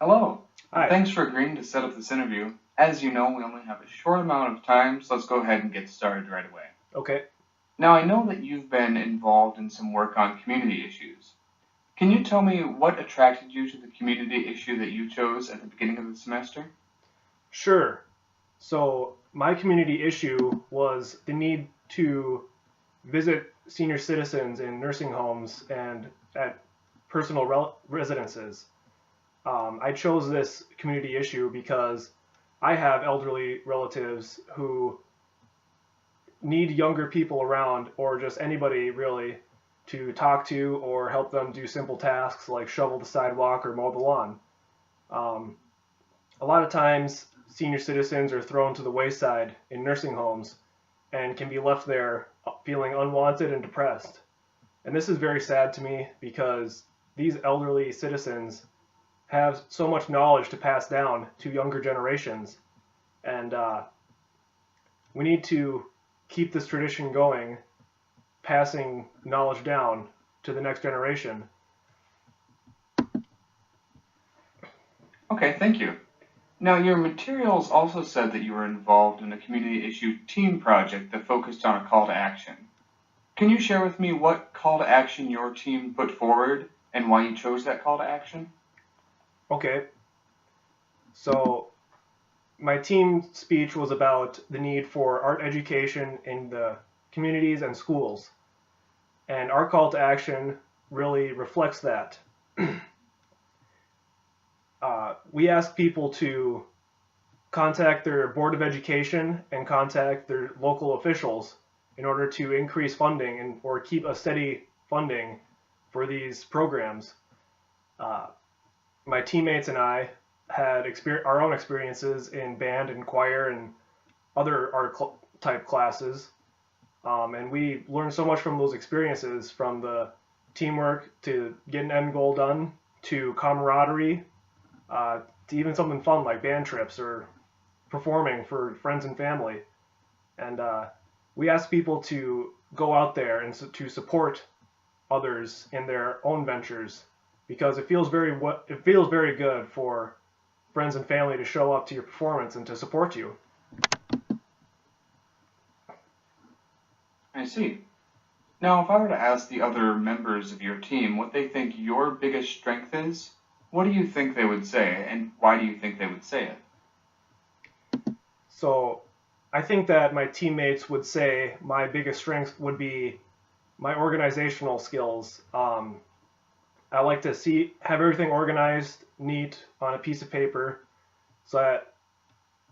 Hello. Hi. Thanks for agreeing to set up this interview. As you know, we only have a short amount of time, so let's go ahead and get started right away. Okay. Now, I know that you've been involved in some work on community issues. Can you tell me what attracted you to the community issue that you chose at the beginning of the semester? Sure. So my community issue was the need to visit senior citizens in nursing homes and at personal residences. I chose this community issue because I have elderly relatives who need younger people around, or just anybody really, to talk to or help them do simple tasks like shovel the sidewalk or mow the lawn. Um, a lot of times, senior citizens are thrown to the wayside in nursing homes and can be left there feeling unwanted and depressed. And this is very sad to me because these elderly citizens have so much knowledge to pass down to younger generations. And we need to keep this tradition going, passing knowledge down to the next generation. Okay, thank you. Now, your materials also said that you were involved in a community issue team project that focused on a call to action. Can you share with me what call to action your team put forward and why you chose that call to action? Okay, so my team speech was about the need for art education in the communities and schools. And our call to action really reflects that. We ask people to contact their Board of Education and contact their local officials in order to increase funding or keep a steady funding for these programs. Uh, my teammates and I had our own experiences in band and choir and other art type classes, and we learned so much from those experiences, from the teamwork to get an end goal done to camaraderie, to even something fun like band trips or performing for friends and family. And we ask people to go out there and to support others in their own ventures because it feels very good for friends and family to show up to your performance and to support you. I see. Now, if I were to ask the other members of your team what they think your biggest strength is, what do you think they would say, and why do you think they would say it? So I think that my teammates would say my biggest strength would be my organizational skills. I like to have everything organized, neat on a piece of paper, so that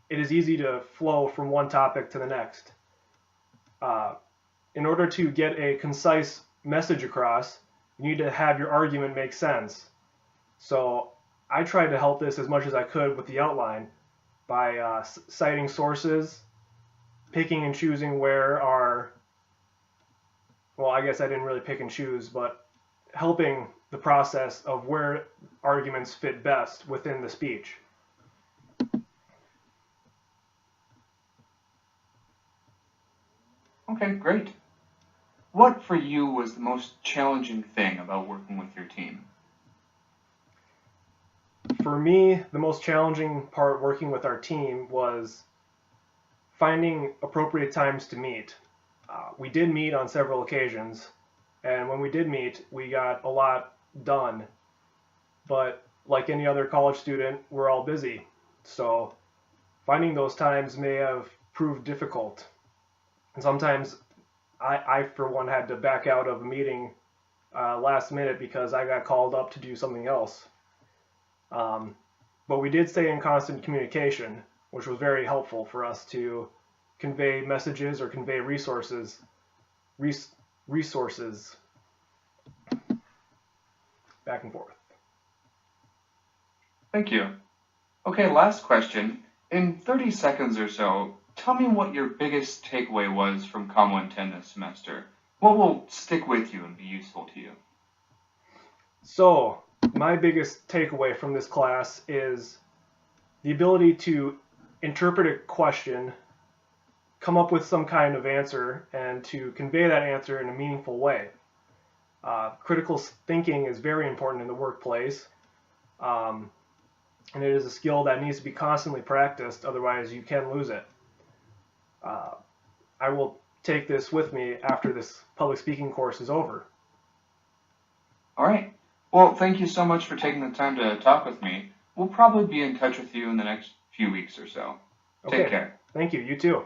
it is easy to flow from one topic to the next. Uh, in order to get a concise message across, you need to have your argument make sense. So I tried to help this as much as I could with the outline by citing sources, picking and choosing where our, well, I guess I didn't really pick and choose, but helping the process of where arguments fit best within the speech. Okay, great. What for you was the most challenging thing about working with your team? For me, the most challenging part working with our team was finding appropriate times to meet. We did meet on several occasions, and when we did meet, we got a lot done. But like any other college student, we're all busy. So finding those times may have proved difficult. And sometimes I for one, had to back out of a meeting last minute because I got called up to do something else. Um, but we did stay in constant communication, which was very helpful for us to convey messages or convey res- resources back and forth. Thank you. Okay, last question. In 30 seconds or so, tell me what your biggest takeaway was from COMM 110 this semester. What will stick with you and be useful to you? So, my biggest takeaway from this class is the ability to interpret a question, come up with some kind of answer, and to convey that answer in a meaningful way. Critical thinking is very important in the workplace. Um, and it is a skill that needs to be constantly practiced, otherwise you can lose it. I will take this with me after this public speaking course is over. All right. Well, thank you so much for taking the time to talk with me. We'll probably be in touch with you in the next few weeks or so. Okay. Take care. Thank you. You too.